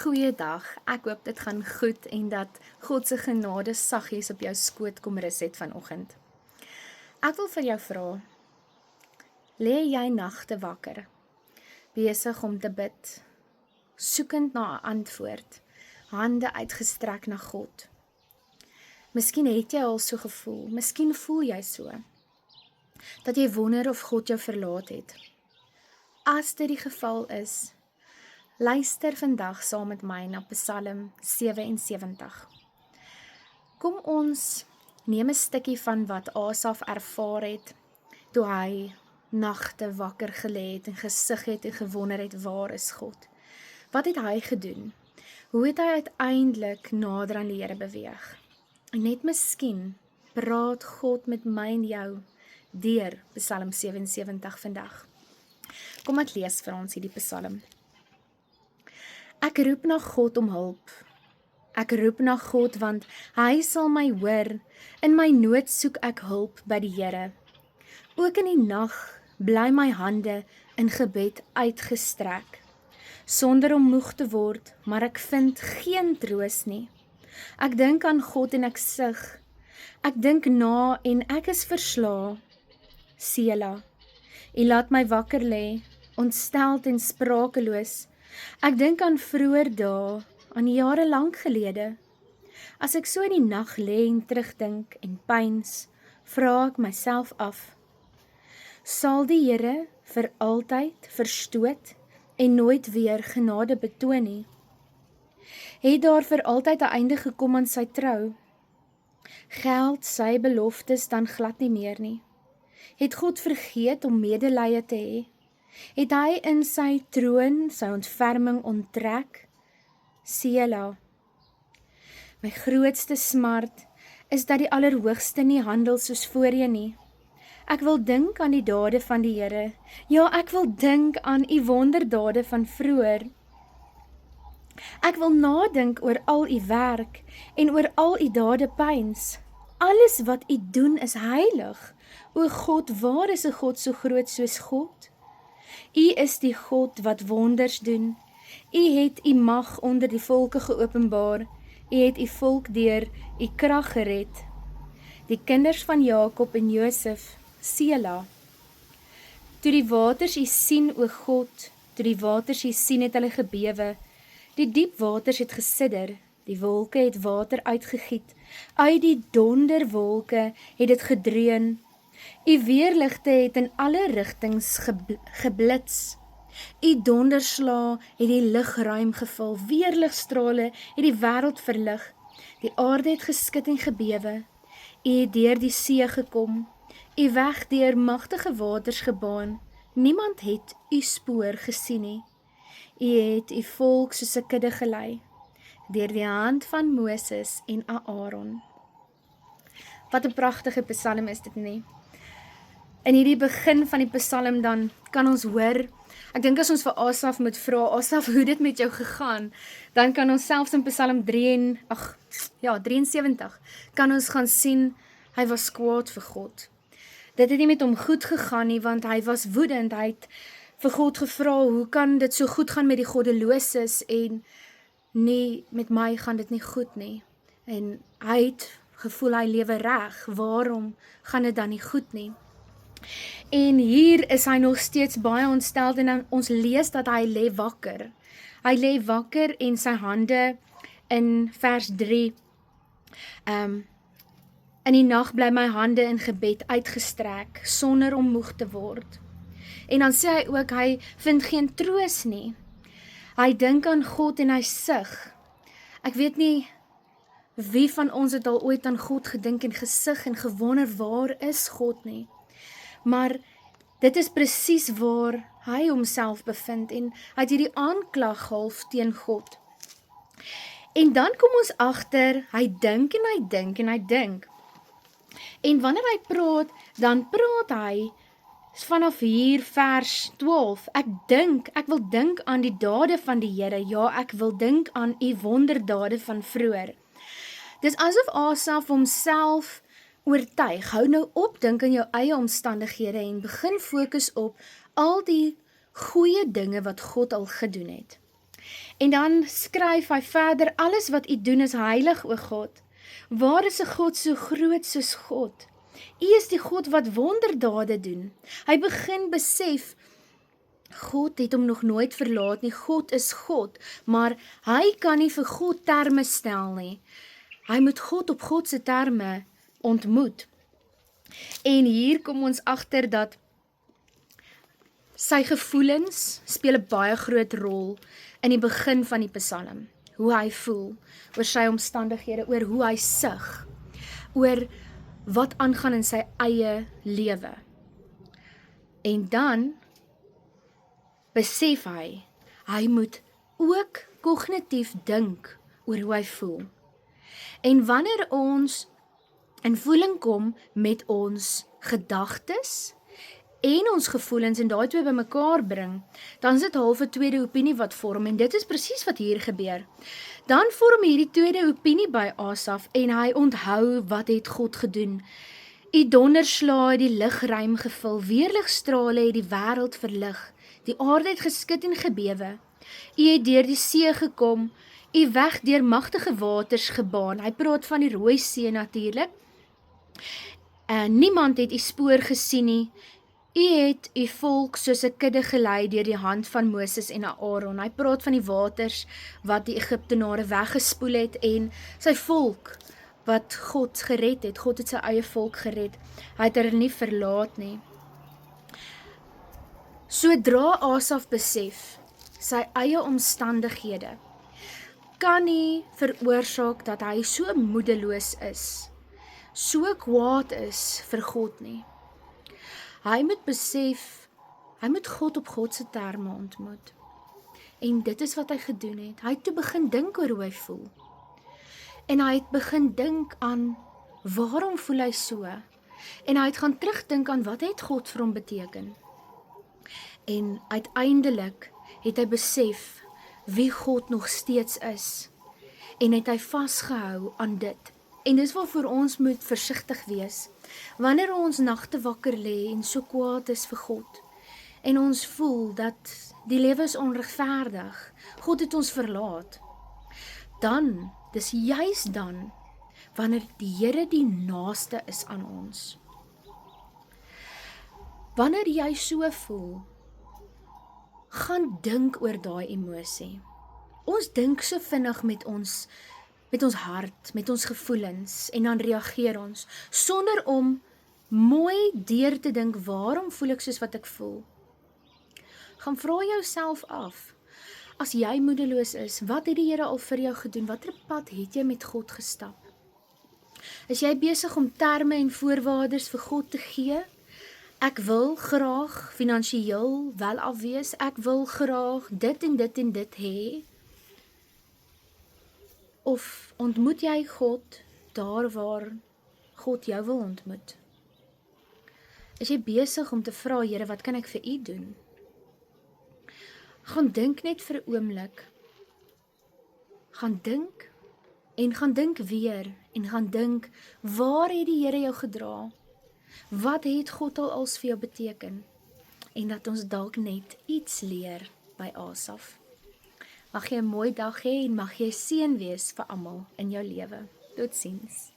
Goeiedag, ek hoop dit gaan goed en dat God se genade saggies op jou skoot kom rus het vanoggend. Ek wil vir jou vra, lê jy nagte wakker, besig om te bid, soekend na 'n antwoord, hande uitgestrek na God? Miskien het jy al so gevoel, miskien voel jy so, dat jy wonder of God jou verlaat het. As dit die geval is, luister vandag saam met my na Psalm 77. Kom ons neem 'n stukkie van wat Asaf ervaar het, toe hy nagte wakker gelê het en gesug het en gewonder het, waar is God? Wat het hy gedoen? Hoe het hy uiteindelik nader aan die Here beweeg? En net miskien praat God met my en jou deur Psalm 77 vandag. Kom ek lees vir ons hierdie Psalm. Ek roep na God om hulp. Ek roep na God want hy sal my hoor. In my nood soek ek hulp by die Here. Ook in die nag bly my hande in gebed uitgestrek, sonder om moeg te word, maar ek vind geen troos nie. Ek dink aan God en ek sug. Ek dink na en ek is verslae. Sela. U laat my wakker lê, ontsteld en sprakeloos. Ek dink aan vroeër dae, aan jare lank gelede. As ek so in die nag lê en terugdink en pyns, vra ek myself af, sal die Here vir altyd verstoot en nooit weer genade betoon nie? Het daar vir altyd 'n einde gekom aan sy trou? Geld sy beloftes dan glad nie meer nie? Het God vergeet om medelee te hê? Het hy in sy troon sy ontferming onttrek? Sela. My grootste smart is dat die Allerhoogste nie handel soos voorheen nie. Ek wil dink aan die dade van die Here. Ja, ek wil dink aan u wonderdade van vroeër. Ek wil nadink oor al u werk en oor al u dade pyns. Alles wat u doen is heilig. O God, waar is 'n God so groot soos God? U is die God wat wonders doen. U het u mag onder die volke geopenbaar. U het u volk deur u krag gered. Die kinders van Jakob en Josef, Sela. Toe die waters u sien, o God, toe die waters u sien, het hulle gebewe. Die diep waters het gesidder, die wolke het water uitgegiet. Uit die donderwolke het dit gedreun. U weerligte het in alle rigtings geblits. U donderslaa het die lugruim gevul. Weerligstrale het die wêreld verlig. Die aarde het geskud en gebewe. U het deur die see gekom. U weg deur magtige waters gebaan. Niemand het u spoor gesien nie. U het u volk soos 'n kudde gelei, deur die hand van Moses en Aaron. Wat 'n pragtige psalm is dit nie? In hierdie begin van die psalm dan kan ons hoor, ek dink as ons vir Asaf moet vra, Asaf, hoe dit met jou gegaan, dan kan ons selfs in Psalm 73, kan ons gaan sien, hy was kwaad vir God. Dit het nie met hom goed gegaan nie, want hy was woedend, hy het vir God gevra, hoe kan dit so goed gaan met die goddeloses, en nee, met my gaan dit nie goed nie. En hy het gevoel hy lewe reg, waarom gaan dit dan nie goed nie? En hier is hy nog steeds baie ontsteld en ons lees dat hy lê wakker. Hy lê wakker en sy hande in vers 3. In die nag bly my hande in gebed uitgestrek, sonder om moeg te word. En dan sê hy ook, hy vind geen troos nie. Hy dink aan God en hy sug. Ek weet nie wie van ons het al ooit aan God gedink en gesug en gewonder, waar is God nie? Maar dit is presies waar hy homself bevind en hy het hierdie aanklag half teen God. En dan kom ons agter, hy dink en hy dink en hy dink. En wanneer hy praat, dan praat hy vanaf hier vers 12, ek wil dink aan die dade van die Here, ja, ek wil dink aan u wonderdade van vroeër. Dis asof Asaf homself oortuig, hou nou op, dink aan jou eie omstandighede en begin fokus op al die goeie dinge wat God al gedoen het. En dan skryf hy verder, alles wat u doen is heilig, o God. Waar is 'n God so groot soos God? U is die God wat wonderdade doen. Hy begin besef, God het hom nog nooit verlaat nie, God is God, maar hy kan nie vir God terme stel nie. Hy moet God op God se terme ontmoet. En hier kom ons agter dat sy gevoelens speel 'n baie groot rol in die begin van die Psalm. Hoe hy voel, oor sy omstandighede, oor hoe hy sug, oor wat aangaan in sy eie lewe. En dan besef hy moet ook kognitief dink oor hoe hy voel. En wanneer ons in voeling kom met ons gedagtes en ons gevoelens en daai twee bymekaar bring, dan is dit half 'n tweede opinie wat vorm en dit is presies wat hier gebeur. Dan vorm hierdie tweede opinie by Asaf en hy onthou wat het God gedoen. U donderslae het die lugruim gevul, weerligstrale het die wêreld verlig. Die aarde het geskud en gebewe. U het deur die see gekom, u weg deur magtige waters gebaan. Hy praat van die Rooi See natuurlik. Niemand het u spoor gesien nie. U het u volk soos 'n kudde gelei deur die hand van Moses en Aaron. Hy praat van die waters wat die Egiptenare weggespoel het en sy volk wat God gered het. God het sy eie volk gered. Hy het hulle nie verlaat nie. Sodra Asaf besef, sy eie omstandighede kan nie veroorsaak dat hy so moedeloos is, so kwaad is vir God nie. Hy moet besef, hy moet God op God se terme ontmoet. En dit is wat hy gedoen het. Hy het toe begin dink oor hoe hy voel. En hy het begin dink aan, waarom voel hy so? En hy het gaan terugdink aan, wat het God vir hom beteken? En uiteindelik het hy besef, wie God nog steeds is. En het hy vasgehou aan dit. En dis waarvoor ons moet versigtig wees. Wanneer ons nagte wakker lê en so kwaad is vir God, en ons voel dat die lewe is onregverdig, God het ons verlaat, dan, dis juis dan, wanneer die Here die naaste is aan ons. Wanneer jy so voel, gaan dink oor daai emosie. Ons dink so vinnig met ons hart, met ons gevoelens, en dan reageer ons, sonder om mooi deur te dink, waarom voel ek soos wat ek voel? Gaan vra jouself af, as jy moedeloos is, wat het die Here al vir jou gedoen? Watter pad het jy met God gestap? Is jy besig om terme en voorwaardes vir God te gee? Ek wil graag finansiëel wel afwees, ek wil graag dit en dit en dit hê. Of ontmoet jy God daar waar God jou wil ontmoet? Is jy besig om te vra, Here, wat kan ek vir u doen? Gaan dink net vir 'n oomblik. Gaan dink en gaan dink weer en gaan dink, waar het die Here jou gedra? Wat het God al als vir jou beteken? En dat ons dalk net iets leer by Asaf. Mag jy 'n mooi dag hê en mag jy seën wees vir almal in jou lewe. Totsiens.